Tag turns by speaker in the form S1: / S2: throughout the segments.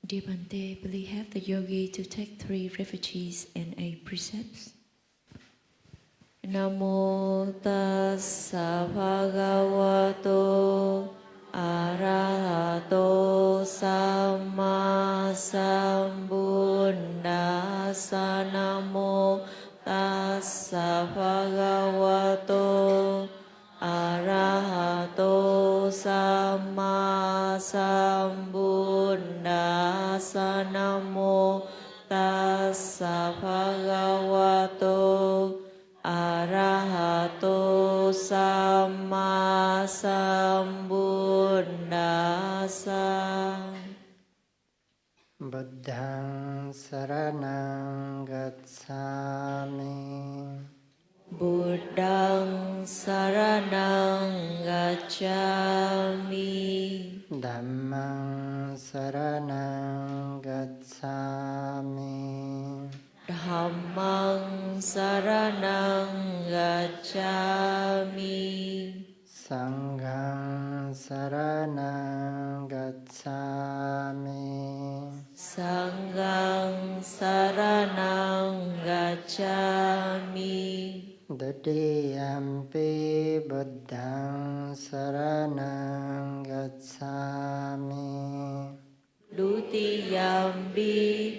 S1: Dear Bhante, will you have the yogi to take 3 refugees and 8 precepts? Namo tassa bhagavato arahato samma sambuddhassa. Namo tassa bhagavato arahato samma sambuddhassa. Namo tassa bhagavato arahato samma sambuddhassa.
S2: Buddhaṃ saranang gacchāmi.
S1: Buddhaṃ saranang gacchāmi.
S2: Dhammang saranang gacchāmi.
S1: Dhammang saranang gacchāmi.
S2: Sanghang saranang gacchāmi.
S1: Sanghang saranang gacchāmi.
S2: Dutiyampi buddhaṃ saranang gacchāmi.
S1: Dutiyampi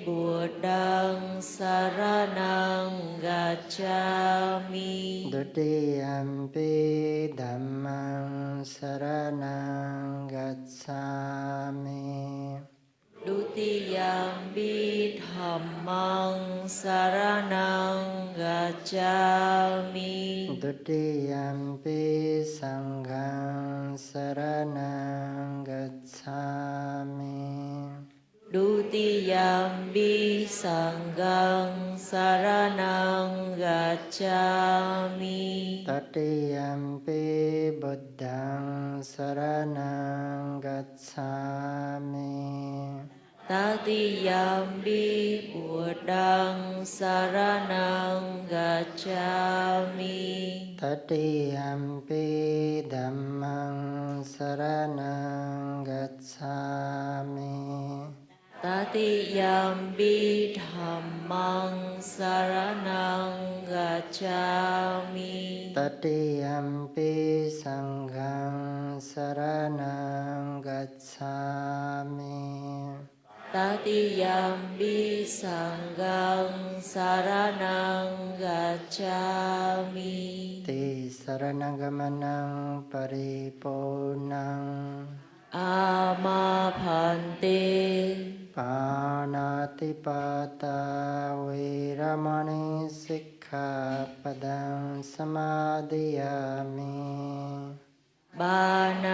S1: buddhaṃ saranang gacchāmi.
S2: Dutiyampi dhammang saranang gacchāmi.
S1: Dutiyampi dhammang saranang gacchāmi.
S2: Dutiyampi sanghang saranang gacchāmi.
S1: Dutiyampi sanghang saranang gacchāmi.
S2: Tatiyampi buddhaṃ saranang gacchāmi.
S1: Tatiyampi buddhaṃ saranang gacchāmi.
S2: Tatiyampi dhammang saranang gacchāmi.
S1: Tatiyampi dhammang saranang gacchāmi.
S2: Tatiyampi sanghang saranang gacchāmi.
S1: Tatiyampi sanghang saranang gacchāmi.
S2: Ti saranagamanang paripurnang.
S1: Amabhante.
S2: Pāṇātipātā vīramani sikkhapadang samadhiyāmi.
S1: Pāṇātipātā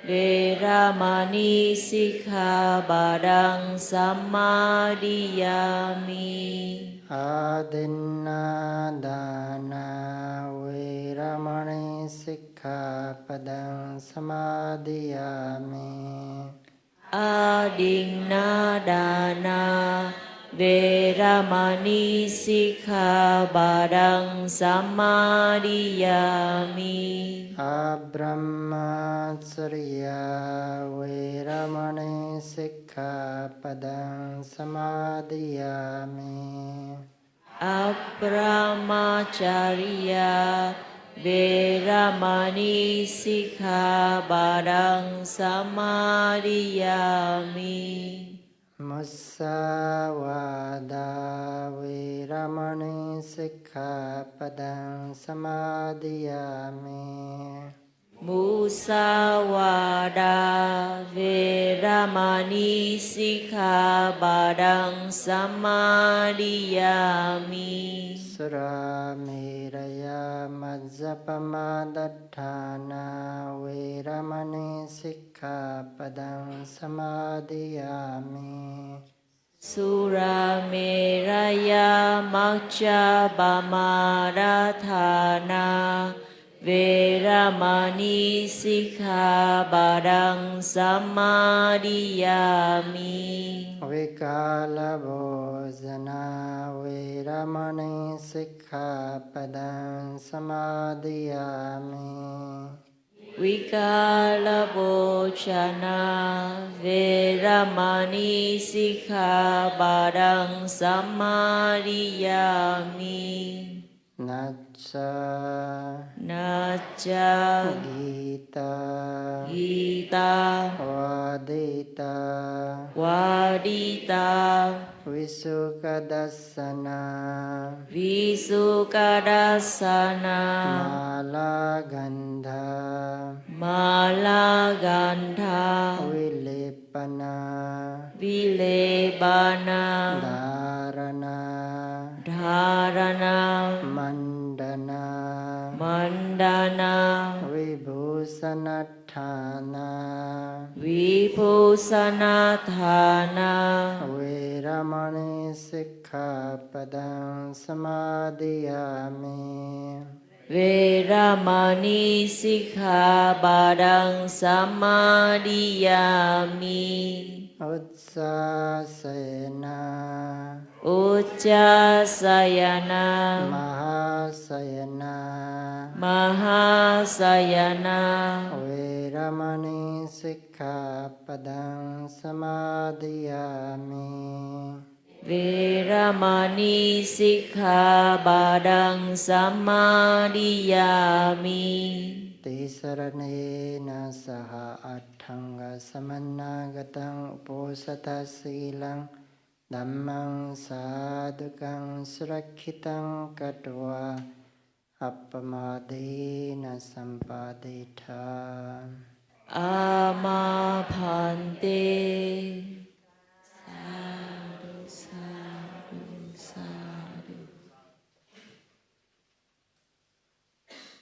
S1: vīramani sikkhapadang samadhiyāmi.
S2: Ādinādāna vīramani sikkhapadang samadhiyāmi.
S1: Adinādāna vīramani sikkhapadang samadhiyāmi.
S2: Abrahmacharya vīramani sikkhapadang samadhiyāmi.
S1: Abrahmacharya vīramani sikkhapadang samadhiyāmi.
S2: Musāvādā vīramani sikkhapadang samadhiyāmi.
S1: Musāvādā vīramani sikkhapadang samadhiyāmi.
S2: Suramiraya majjapamadatthāna vīramani sikkhapadang samadhiyāmi.
S1: Surameraya majjapamadatthāna vīramani sikkhapadang samadhiyāmi.
S2: Vikalabhojana vīramani sikkhapadang samadhiyāmi.
S1: วิกาลโภชนะเวรมณีสิกขาปะทังสัมมาดิยามิ
S2: นัจจา
S1: นาจา
S2: กีตา
S1: กีตาว
S2: าดิตา
S1: วาดิตา
S2: วิสุขดัสสนา
S1: วิสุกดัสสนา
S2: มาลากันธา
S1: มาลากันธา
S2: วิเลปนา
S1: วิเลปานา
S2: ดารณา
S1: ธารณา
S2: มันดนา
S1: มันดานา
S2: วิภูสนัฏฐานา
S1: วิภูสนาธานา
S2: เวรมณีสิกขาปดังสมาธิยามิ
S1: เวรมณีสิกขาปะทังสัมมาดิยามิ
S2: อุตสาเสนา
S1: อุจจาสยนาม
S2: หาเสนา
S1: มหาสยนา
S2: เวรมณีสิกขาปดังสมาธิยามิ
S1: เวรมณีสิกขาปะทังสัมมาดิยามิ
S2: ติสรณเนนะสหอัตถังกสมณากตังอุโปสทัสสีลังธัมมังสาธุกังสุรคิตังกัตวาอัปปมาเดนะสัมปาเดธา
S1: อามาพันเต สาธุสาธุสาธุ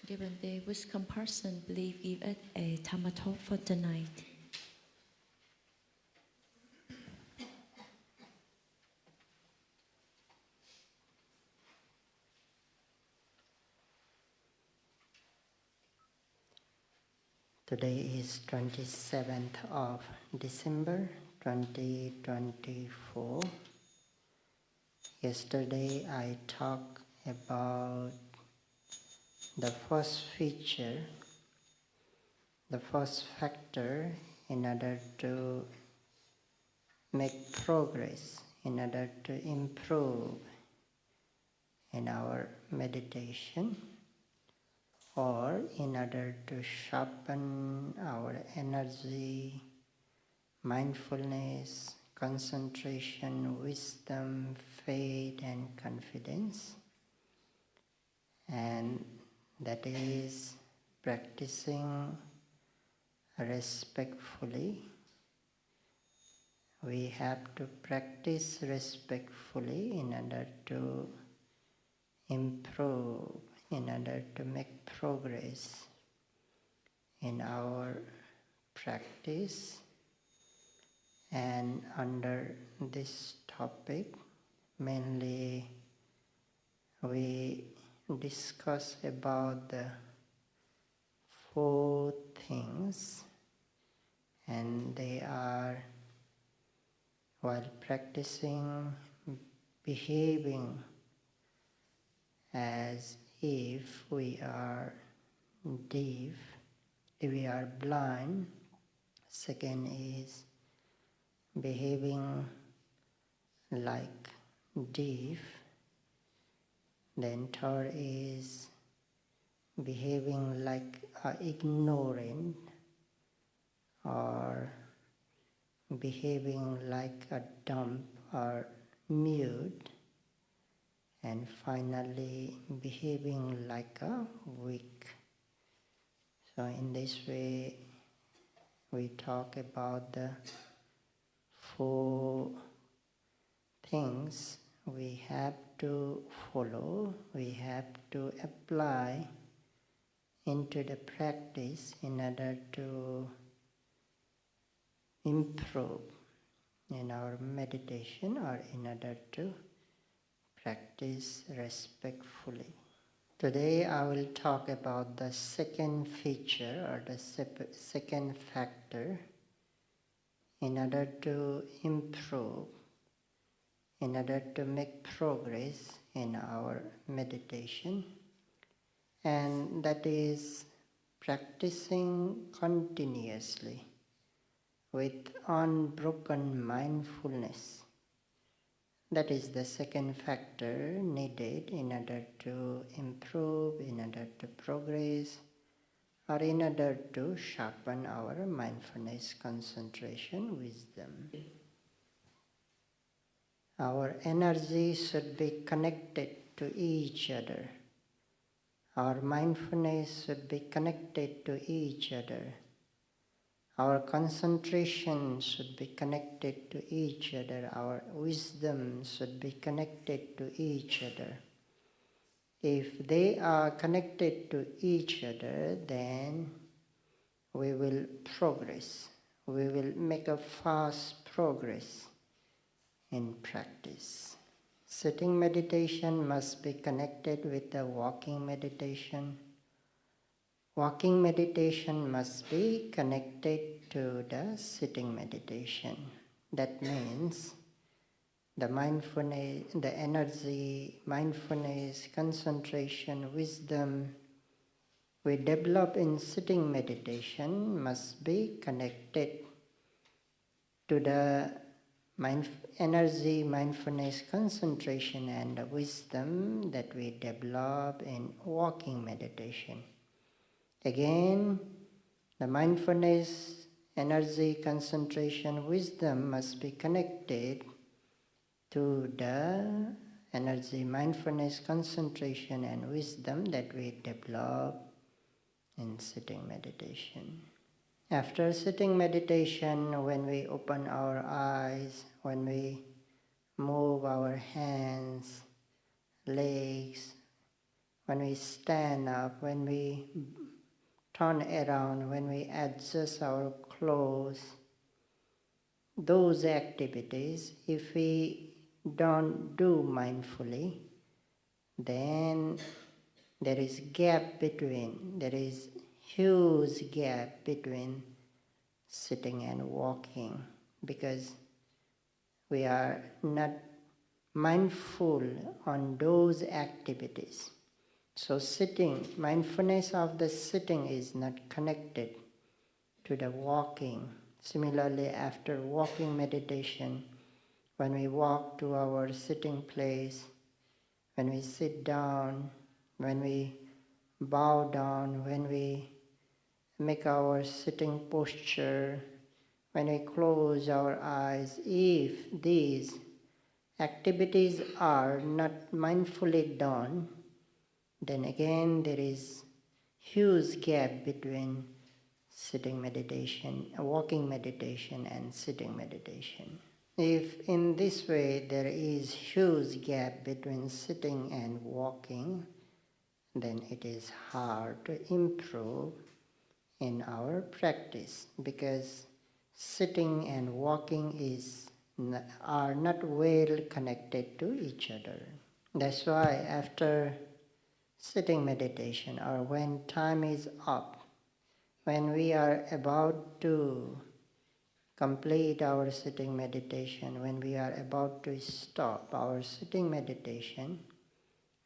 S1: Dear Bante, which comparison believe give us a Dhamma talk for tonight?
S2: Today is 27th of December 2024. Yesterday I talked about the first feature, the first factor in order to make progress, in order to improve in our meditation, or in order to sharpen our energy, mindfulness, concentration, wisdom, faith and confidence. And that is practicing respectfully. We have to practice respectfully in order to improve, in order to make progress in our practice. And under this topic, mainly we discuss about the 4 things, and they are, while practicing, behaving as if we are deaf, if we are blind. Second is behaving like deaf. Then third is behaving like ignorant, or behaving like a dumb or mute. And finally, behaving like a weak. So in this way, we talk about the 4 things we have to follow, we have to apply into the practice in order to improve in our meditation, or in order to practice respectfully. Today I will talk about the second feature, or the second factor in order to improve, in order to make progress in our meditation, and that is practicing continuously with unbroken mindfulness. That is the second factor needed in order to improve, in order to progress, or in order to sharpen our mindfulness, concentration, wisdom. Our energy should be connected to each other. Our mindfulness should be connected to each other. Our concentration should be connected to each other. Our wisdom should be connected to each other. If they are connected to each other, then we will progress. We will make a fast progress in practice. Sitting meditation must be connected with the walking meditation. Walking meditation must be connected to the sitting meditation. That means the mindfulness, the energy, mindfulness, concentration, wisdom we develop in sitting meditation must be connected to the energy, mindfulness, concentration, and the wisdom that we develop in walking meditation. Again, the mindfulness, energy, concentration, wisdom must be connected to the energy, mindfulness, concentration, and wisdom that we develop in sitting meditation. After sitting meditation, when we open our eyes, when we move our hands, legs, when we stand up, when we turn around, when we adjust our clothes, those activities, if we don't do mindfully, then there is huge gap between sitting and walking, because we are not mindful on those activities. So mindfulness of the sitting is not connected to the walking. Similarly, after walking meditation, when we walk to our sitting place, when we sit down, when we bow down, when we make our sitting posture, when we close our eyes, if these activities are not mindfully done, then again there is huge gap between sitting meditation, walking meditation, and sitting meditation. If in this way there is huge gap between sitting and walking, then it is hard to improve in our practice, because sitting and walking are not well connected to each other. That's why after sitting meditation, or when time is up, when we are about to complete our sitting meditation, when we are about to stop our sitting meditation,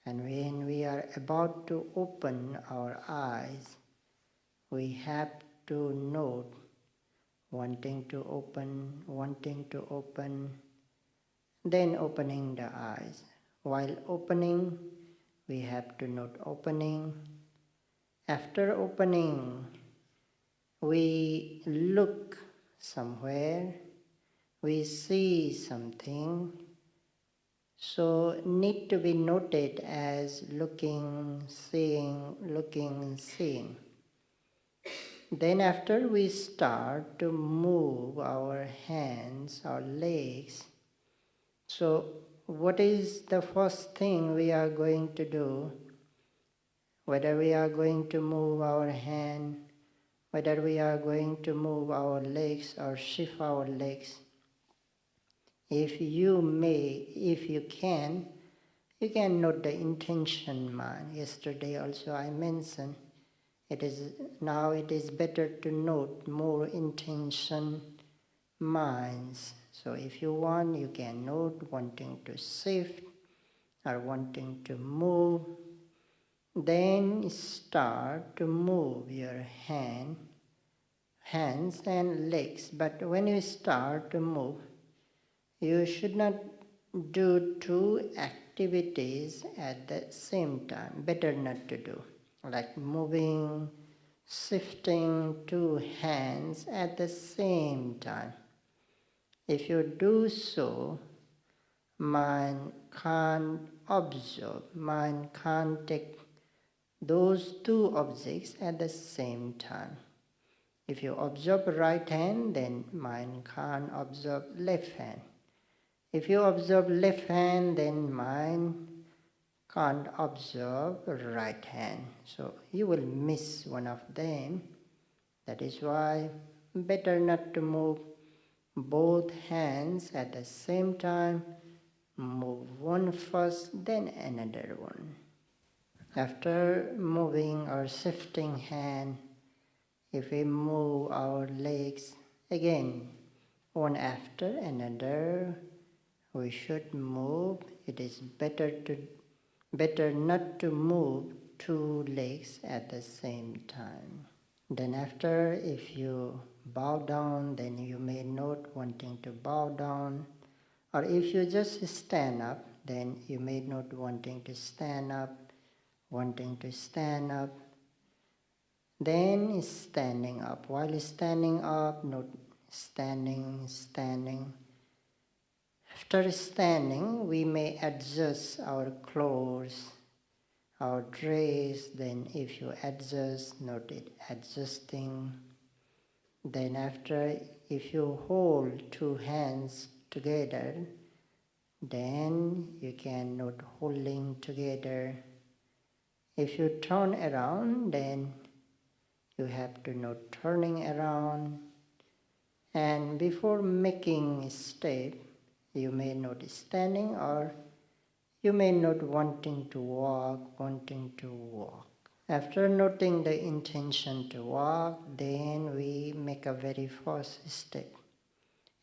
S2: and when we are about to open our eyes, we have to note wanting to open, then opening the eyes. While opening, we have to note opening. After opening, we look somewhere, we see something, so need to be noted as looking, seeing. Then after we start to move our hands, our legs, so what is the first thing we are going to do? Whether we are going to move our hand, whether we are going to move our legs or shift our legs, if you can note the intention mind. Yesterday also I mentioned it is better to note more intention minds. So if you want, you can note wanting to shift or wanting to move, Then start to move your hands and legs. But when you start to move, you should not do two activities at the same time. Better not to do. Like moving, shifting two hands at the same time. If you do so, mind can't observe, mind can't take those two objects at the same time. If you observe right hand, then mind can't observe left hand. If you observe left hand, then mind can't observe right hand. So you will miss one of them. That is why better not to move both hands at the same time. Move one first, then another one. After moving or shifting hand, if we move our legs again, one after another, we should move. It is better not to move two legs at the same time. Then after, if you bow down, then you may not wanting to bow down. Or if you just stand up, then you may not wanting to stand up, wanting to stand up. Then standing up. While standing up, not standing. After standing, we may adjust our clothes, our dress. Then if you adjust, note it adjusting. Then after, if you hold two hands together, then you can note holding together. If you turn around, then you have to note turning around. And before making a step, you may note standing, or you may note wanting to walk. After noting the intention to walk, then we make a very first step.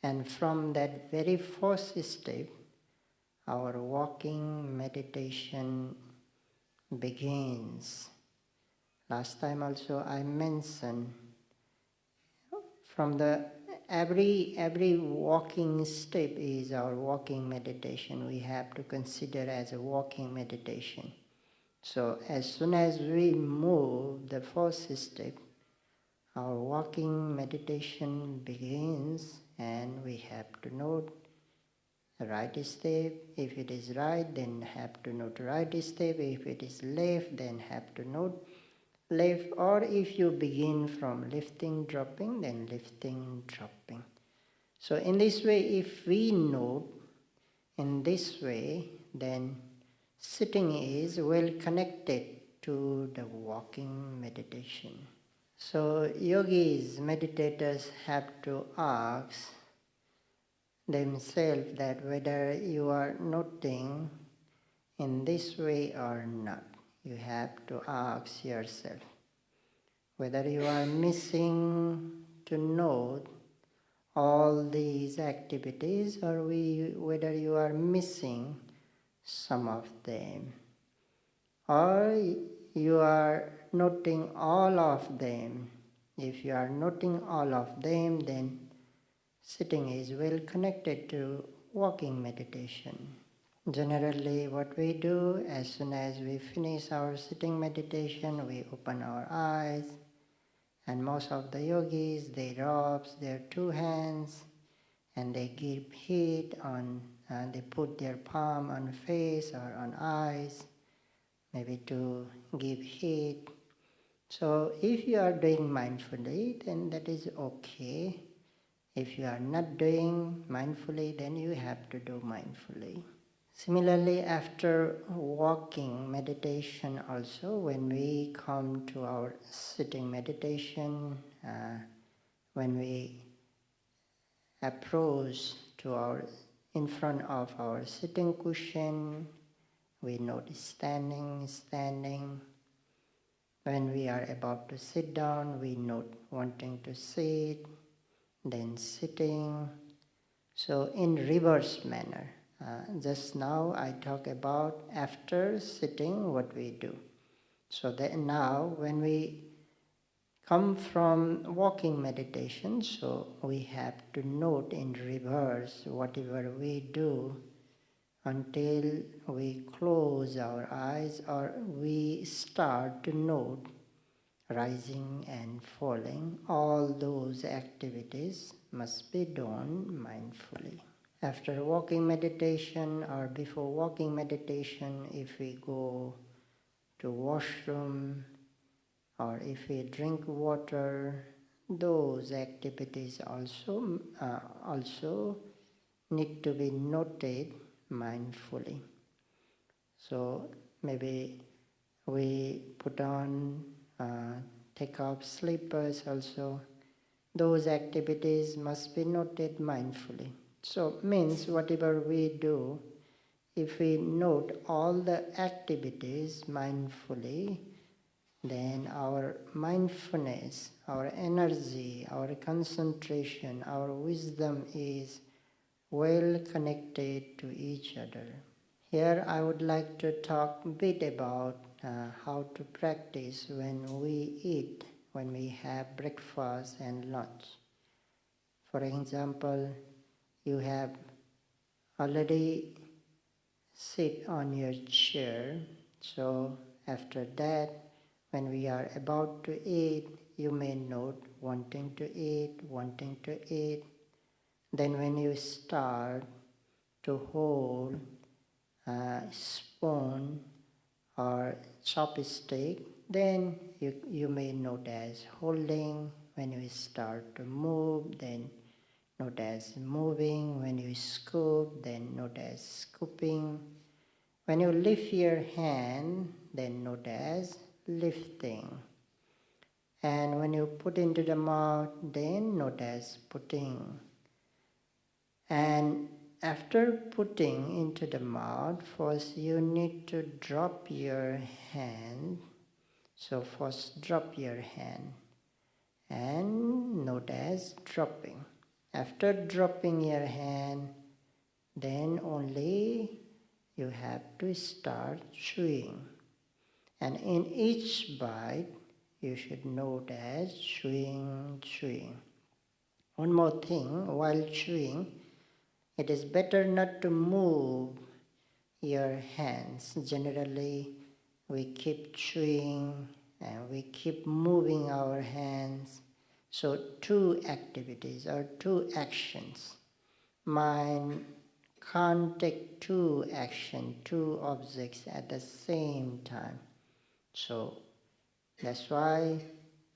S2: And from that very first step, our walking meditation begins. Last time also I mentioned, from the every walking step is our walking meditation. We have to consider as a walking meditation. So as soon as we move the first step, our walking meditation begins, and we have to note the right step. If it is right, then have to note right step. If it is left, then have to note left. Or if you begin from lifting, dropping, then lifting, dropping. So in this way, if we note in this way, then sitting is well connected to the walking meditation. So yogis, meditators have to ask themselves that whether you are noting in this way or not. You have to ask yourself whether you are missing to note all these activities, or whether you are missing some of them, or you are noting all of them. If you are noting all of them, then sitting is well connected to walking meditation. Generally, what we do, as soon as we finish our sitting meditation, we open our eyes, and most of the yogis, they rub their two hands and they give heat on, and they put their palm on face or on eyes, maybe to give heat. So if you are doing mindfully, then that is okay. If you are not doing mindfully, then you have to do mindfully. Similarly, after walking meditation also, when we come to our sitting meditation, when we approach to in front of our sitting cushion, we notice standing. When we are about to sit down, we note wanting to sit, then sitting. So in reverse manner. Just now I talk about after sitting what we do. So that now when we come from walking meditation, so we have to note in reverse whatever we do until we close our eyes or we start to note rising and falling. All those activities must be done mindfully. After walking meditation or before walking meditation, if we go to washroom or if we drink water, those activities also need to be noted mindfully. So maybe we put on, take off slippers also. Those activities must be noted mindfully. So means whatever we do, if we note all the activities mindfully, then our mindfulness, our energy, our concentration, our wisdom is well connected to each other. Here I would like to talk a bit about how to practice when we eat, when we have breakfast and lunch. For example, you have already sit on your chair, so after that, when we are about to eat, you may note wanting to eat. Then when you start to hold a spoon or chopstick, then you may note as holding. When you start to move, then note as moving. When you scoop, then note as scooping. When you lift your hand, then note as lifting. And when you put into the mouth, then note as putting. And after putting into the mouth, first you need to drop your hand. So first drop your hand and note as dropping. After dropping your hand, then only you have to start chewing. And in each bite, you should note as chewing. One more thing, while chewing, it is better not to move your hands. Generally, we keep chewing and we keep moving our hands. So two activities or two actions. Mind can't take two actions, two objects at the same time. So that's why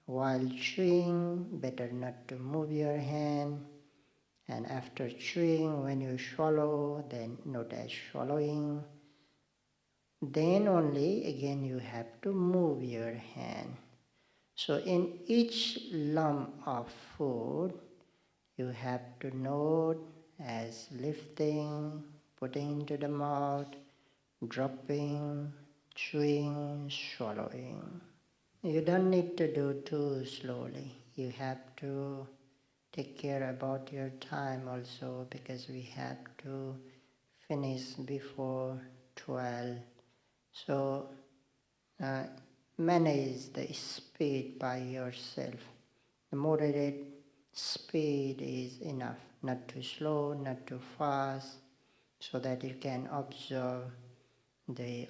S2: while chewing, better not to move your hand. And after chewing, when you swallow, then note as swallowing. Then only again you have to move your hand. So in each lump of food, you have to note as lifting, putting into the mouth, dropping, chewing, swallowing. You don't need to do too slowly. You have to take care about your time also, because we have to finish before 12. So manage the speed by yourself. The moderate speed is enough, not too slow, not too fast, so that you can observe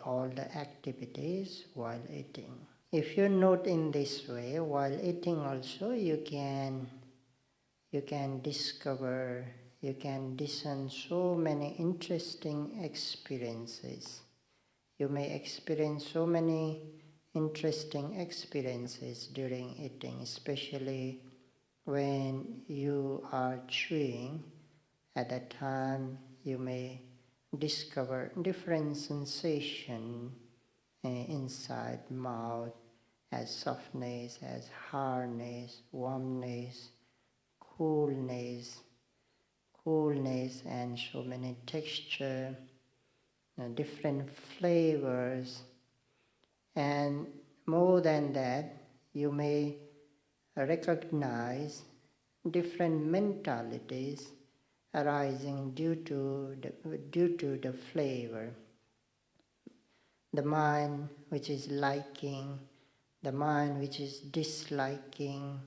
S2: all the activities while eating. If you note in this way, while eating also, you can discover, you can discern so many interesting experiences. You may experience so many interesting experiences during eating, especially when you are chewing. At that time, you may discover different sensation inside mouth, as softness, as hardness, warmness, coolness, and so many texture, different flavors. And more than that, you may recognize different mentalities arising due to the flavor. the mind which is liking, the mind which is disliking,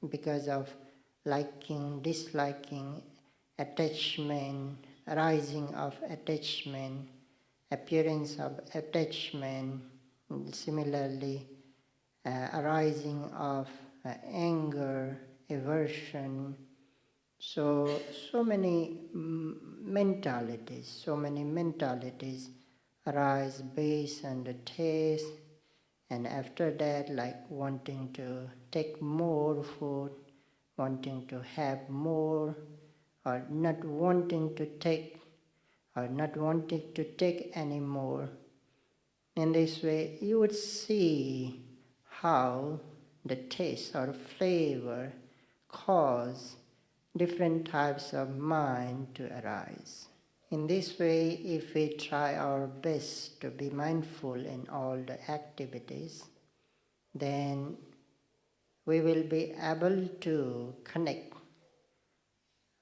S2: because of liking, disliking, attachment, arising of attachment, appearance of attachment, similarly arising of anger, aversion. So many mentalities arise based on the taste, and after that, like wanting to take more food, wanting to have more, or not wanting to take, or not wanting to take any more. In this way, you would see how the taste or flavor cause different types of mind to arise. In this way, if we try our best to be mindful in all the activities, then we will be able to connect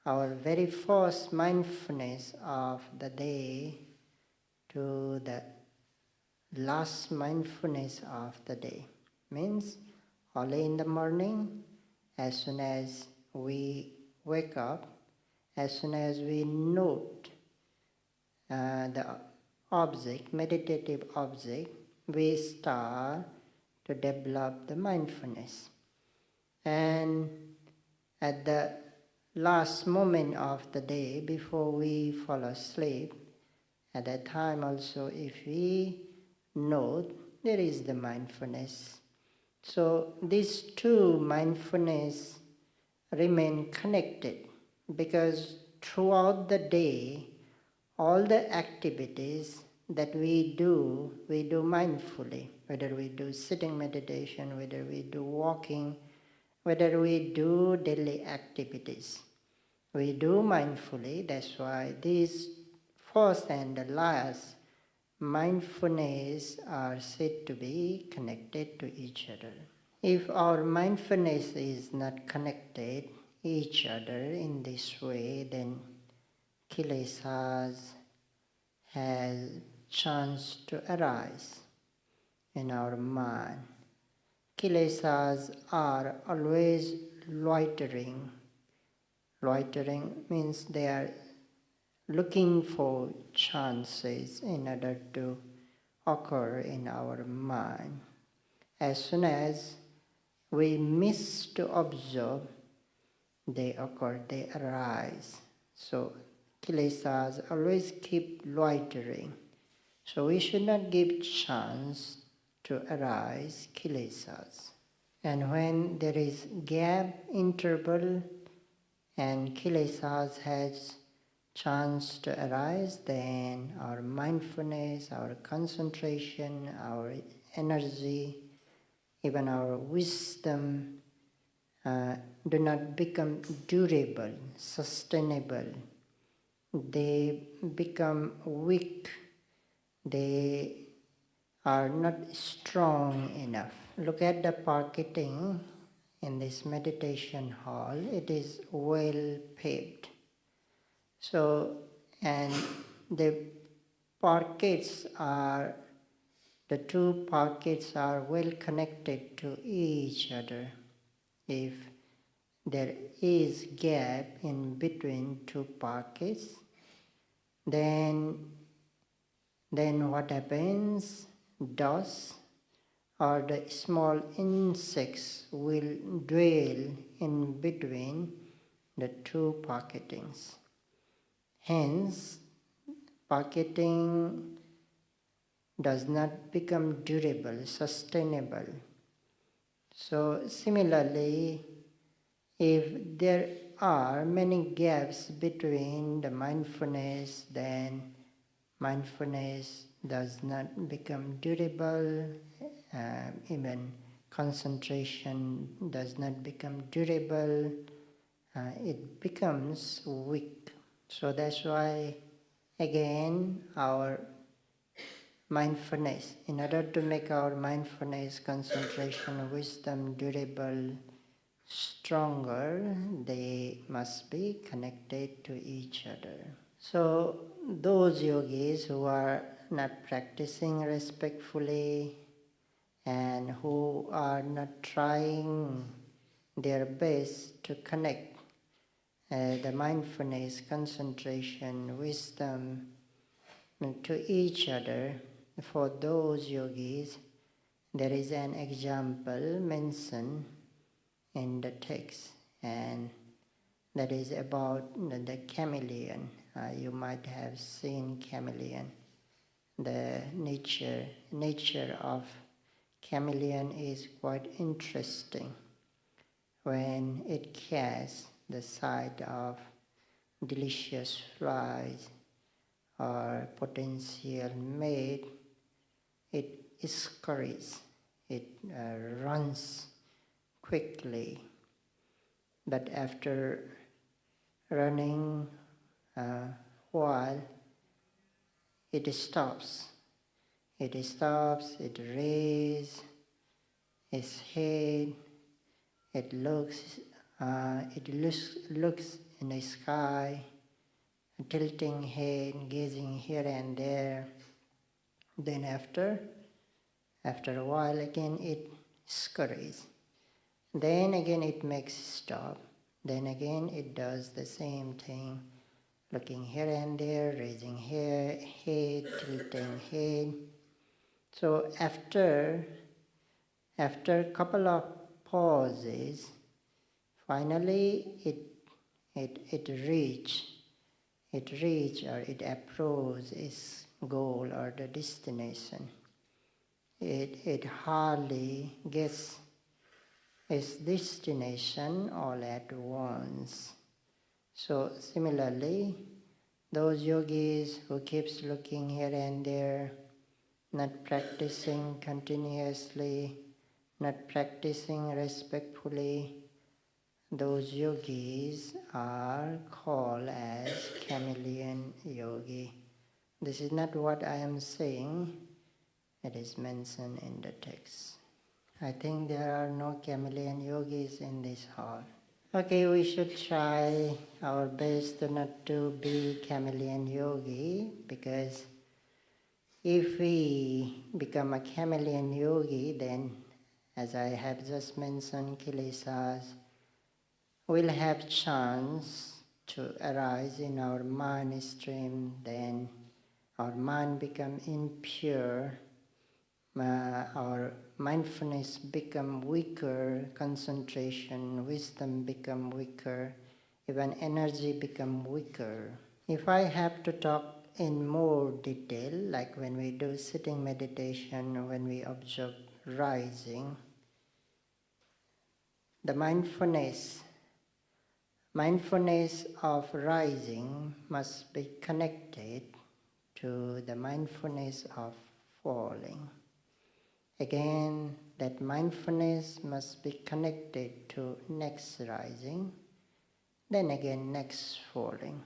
S2: our very first mindfulness of the day to the last mindfulness of the day. Means early in the morning, as soon as we wake up, as soon as we note the object, meditative object, we start to develop the mindfulness. And at the last moment of the day, before we fall asleep, at that time also, if we note, there is the mindfulness. So these two mindfulness remain connected, because throughout the day, all the activities that we do mindfully. Whether we do sitting meditation, whether we do walking, whether we do daily activities, we do mindfully. That's why these first and the last mindfulness are said to be connected to each other. If our mindfulness is not connected each other in this way, then kilesas has chance to arise in our mind. Kilesas are always loitering. Loitering means they are looking for chances in order to occur in our mind. As soon as we miss to observe, they occur, they arise. So kilesas always keep loitering. So we should not give chance to arise kilesas. And when there is gap, interval, and kilesas has chance to arise, then our mindfulness, our concentration, our energy, even our wisdom do not become durable, sustainable. They become weak. They are not strong enough. Look at the parketing in this meditation hall. It is well paved. So, and the two parquets are well connected to each other. If there is gap in between two parquets, then what happens? Dust or the small insects will dwell in between the two parquetings. Hence, parketing does not become durable, sustainable. So similarly, if there are many gaps between the mindfulness, then mindfulness does not become durable, even concentration does not become durable, it becomes weak. So that's why, again, our mindfulness, in order to make our mindfulness, concentration, wisdom durable, stronger, they must be connected to each other. So those yogis who are not practicing respectfully and who are not trying their best to connect the mindfulness, concentration, wisdom to each other, for those yogis, there is an example mentioned in the text, and that is about the chameleon. You might have seen chameleon. The nature of chameleon is quite interesting. When it casts the sight of delicious flies or potential mate, it scurries, it runs quickly. But after running a while, it stops. It raises its head, it looks in the sky, tilting head, gazing here and there. Then after a while again it scurries. Then again it makes stop. Then again it does the same thing, looking here and there, raising head, tilting head. So after a couple of pauses, finally it reach or it approaches its goal or the destination. It hardly gets its destination all at once. So similarly, those yogis who keeps looking here and there, not practicing continuously, not practicing respectfully, those yogis are called as chameleon yogi. This is not what I am saying, it is mentioned in the text. I think there are no chameleon yogis in this hall. Okay, we should try our best not to be chameleon yogi, because if we become a chameleon yogi, then, as I have just mentioned, kilesas will have chance to arise in our mind stream. Then our mind become impure, our mindfulness become weaker, concentration, wisdom become weaker, even energy become weaker. If I have to talk in more detail, like when we do sitting meditation, when we observe rising, the mindfulness of rising must be connected to the mindfulness of falling. Again, that mindfulness must be connected to next rising, then again next falling.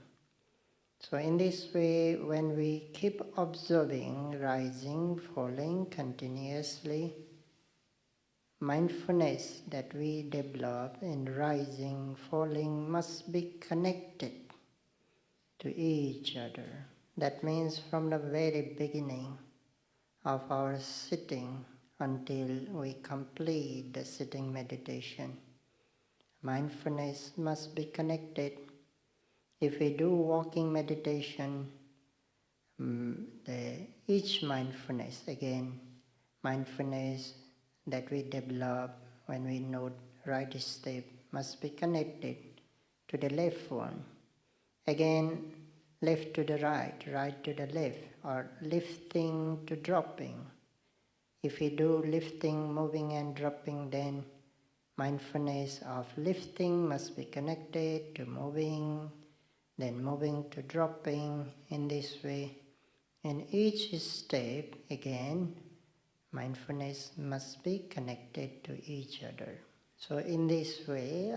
S2: So in this way, when we keep observing rising, falling continuously, mindfulness that we develop in rising, falling must be connected to each other. That means from the very beginning of our sitting until we complete the sitting meditation, mindfulness must be connected. If we do walking meditation, each mindfulness that we develop when we note right step must be connected to the left one. Again, left to the right to the left, or lifting to dropping. If we do lifting, moving and dropping, then mindfulness of lifting must be connected to moving, then moving to dropping. In this way, in each step, again, mindfulness must be connected to each other. So in this way,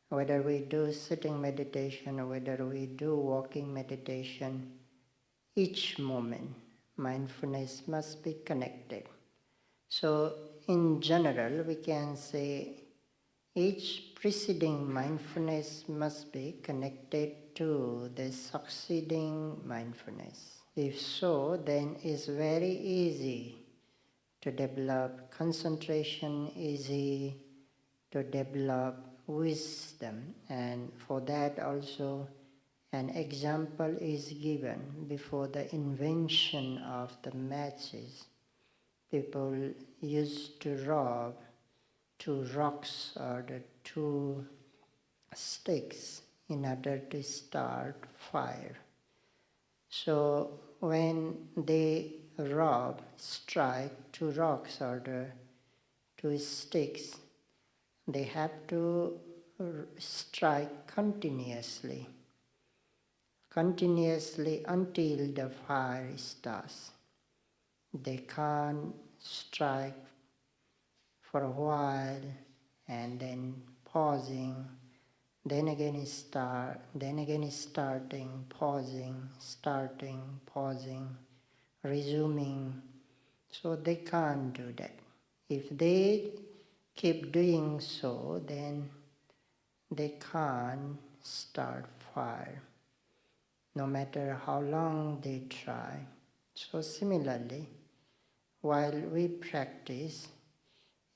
S2: whether we do sitting meditation or whether we do walking meditation, each moment, mindfulness must be connected. So in general, we can say each preceding mindfulness must be connected to the succeeding mindfulness? If so, then it's very easy to develop concentration, easy to develop wisdom. And for that also an example is given. Before the invention of the matches, people used to rub 2 rocks or the 2 sticks in order to start fire. So when they strike 2 rocks or the 2 sticks, they have to strike continuously until the fire starts. They can't strike for a while and then pausing, then again starting, pausing, starting, pausing, resuming. So they can't do that. If they keep doing so, then they can't start fire, no matter how long they try. So similarly, while we practice,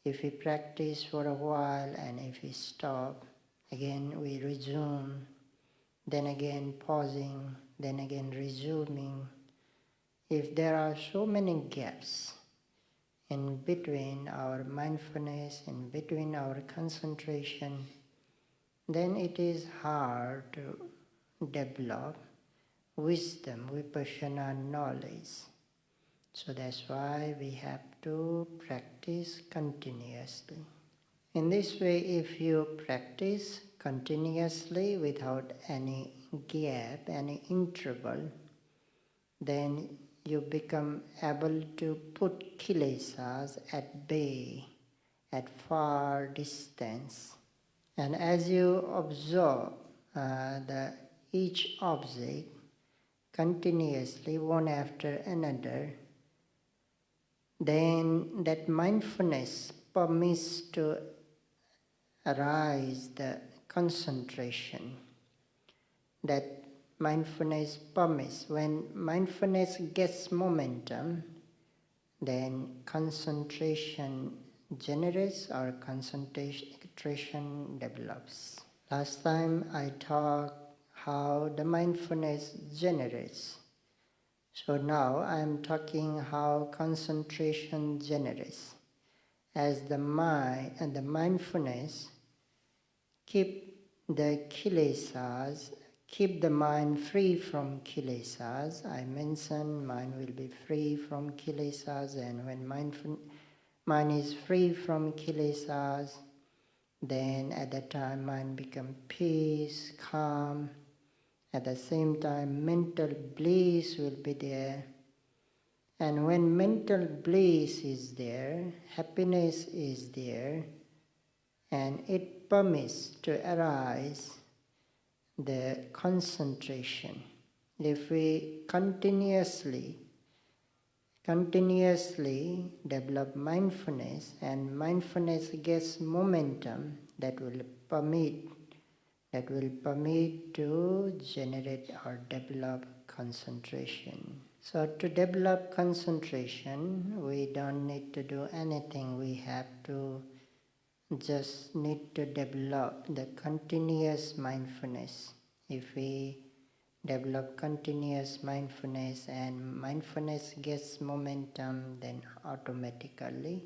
S2: if we practice for a while and if we stop, again we resume, then again pausing, then again resuming. If there are so many gaps in between our mindfulness, in between our concentration, then it is hard to develop wisdom, vipassana knowledge. So that's why we have to practice continuously. In this way, if you practice continuously without any gap, any interval, then you become able to put kilesas at bay, at far distance. And as you observe each object continuously, one after another, then that mindfulness permits to arise the concentration. That mindfulness permits. When mindfulness gets momentum, then concentration generates or concentration develops. Last time I talked how the mindfulness generates. So now I am talking how concentration generates. As the mind and the mindfulness keep the kilesas, keep the mind free from kilesas. I mentioned mind will be free from kilesas, and when mind is free from kilesas, then at that time mind becomes peace, calm. At the same time mental bliss will be there. And when mental bliss is there, happiness is there, and it permits to arise the concentration. If we continuously develop mindfulness, and mindfulness gets momentum, that will permit to generate or develop concentration. So to develop concentration, we don't need to do anything. We have to just need to develop the continuous mindfulness. If we develop continuous mindfulness and mindfulness gets momentum, then automatically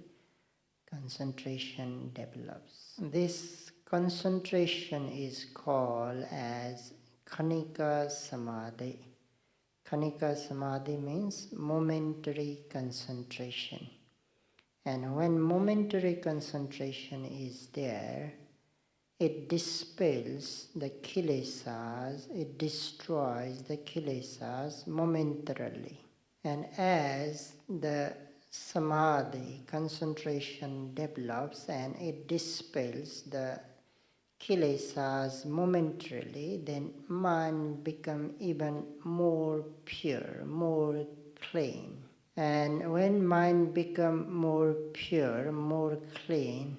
S2: concentration develops. This concentration is called as khanika samadhi. Khanika samadhi means momentary concentration. And when momentary concentration is there, it dispels the kilesas, it destroys the kilesas momentarily. And as the samadhi, concentration develops and it dispels the kilesas momentarily, then mind becomes even more pure, more clean. And when mind becomes more pure, more clean,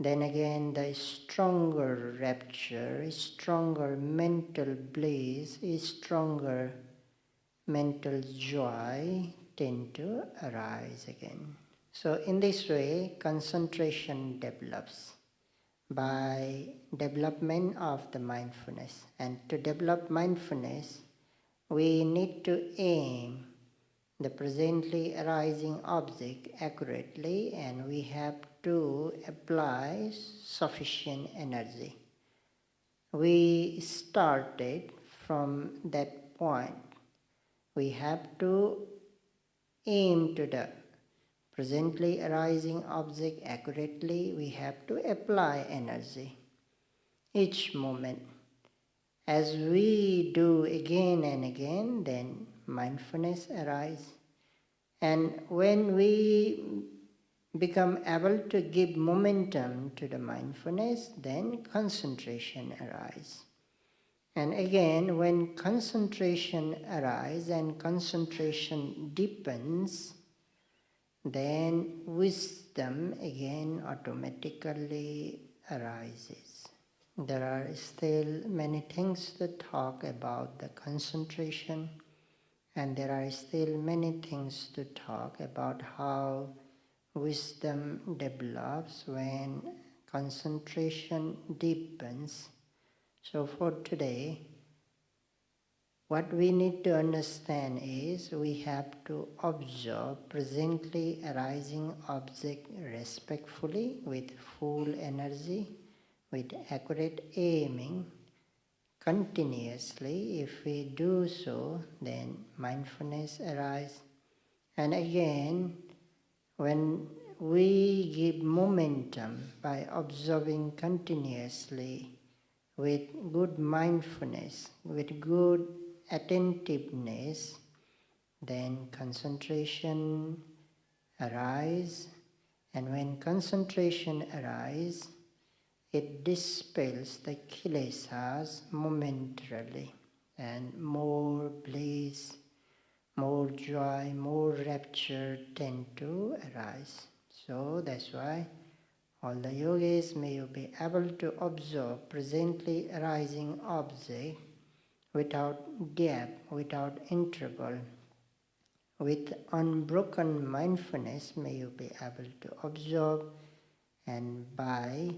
S2: then again the stronger rapture, stronger mental bliss, stronger mental joy tend to arise again. So in this way, concentration develops by development of the mindfulness. And to develop mindfulness, we need to aim the presently arising object accurately, and we have to apply sufficient energy. We started from that point. We have to aim to the presently arising object accurately. We have to apply energy each moment. As we do again and again, then mindfulness arises. And when we become able to give momentum to the mindfulness, then concentration arises. And again, when concentration arises and concentration deepens, then wisdom again automatically arises. There are still many things to talk about the concentration, and there are still many things to talk about how wisdom develops when concentration deepens. So for today, what we need to understand is we have to observe presently arising object respectfully with full energy, with accurate aiming, continuously. If we do so, then mindfulness arises. And again, when we give momentum by observing continuously with good mindfulness, with good attentiveness, then concentration arises. And when concentration arises, it dispels the kilesas momentarily, and more bliss, more joy, more rapture tend to arise. So that's why all the yogis, may you be able to observe presently arising object without gap, without interval, with unbroken mindfulness. May you be able to observe, and by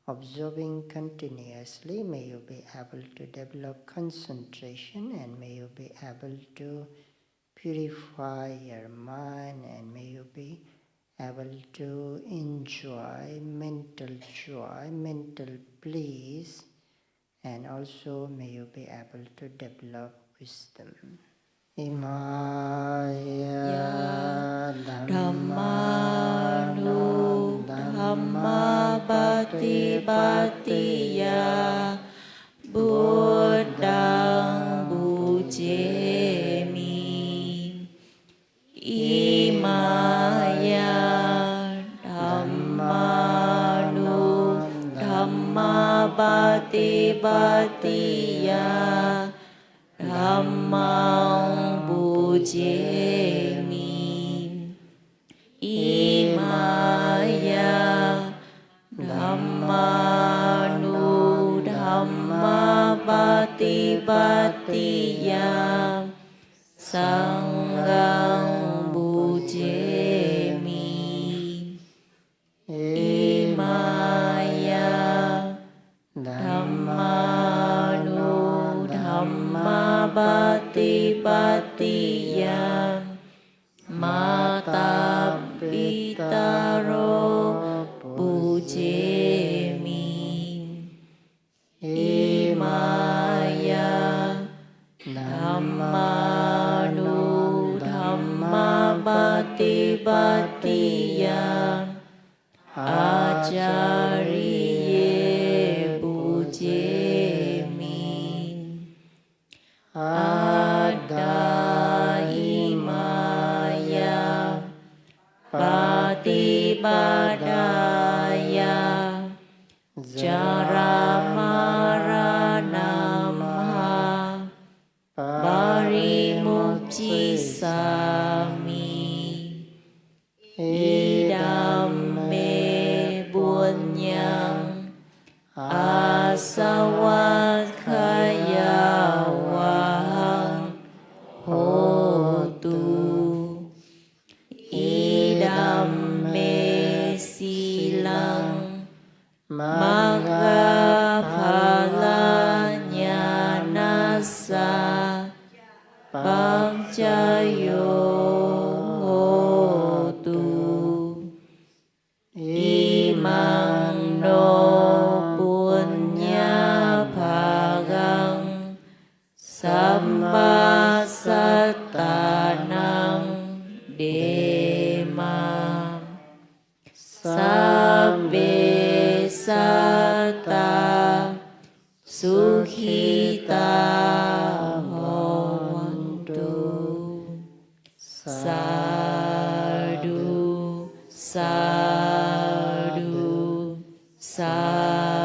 S2: observing continuously, may you be able to develop concentration, and may you be able to purify your mind, and may you be able to enjoy mental joy, mental bliss, and also may you be able to develop wisdom. Imaya
S1: Dhammanu Dhamma Bhati Bhatiya Buddhang Bujemi Imaya Dhammanu Dhamma Bhati Bhatiya Dhammang Bujemi Imaya Dhammanu Dhamma Bhati Bhatiya Sanghang Bujemi Imaya Dhammanu Dhamma Bhati Bhatiya Mata Pitaro Bujemi Imaya Dhammanu Dhamma Bhati Bhatiya Acariye Bujemi Ada Imaya Pati Badaya Jara Maranamha Parimukti Sami Idam Me Bunya เดมาสัพเพสัตตาสุขิตาโหนตุสาธุสาธุสา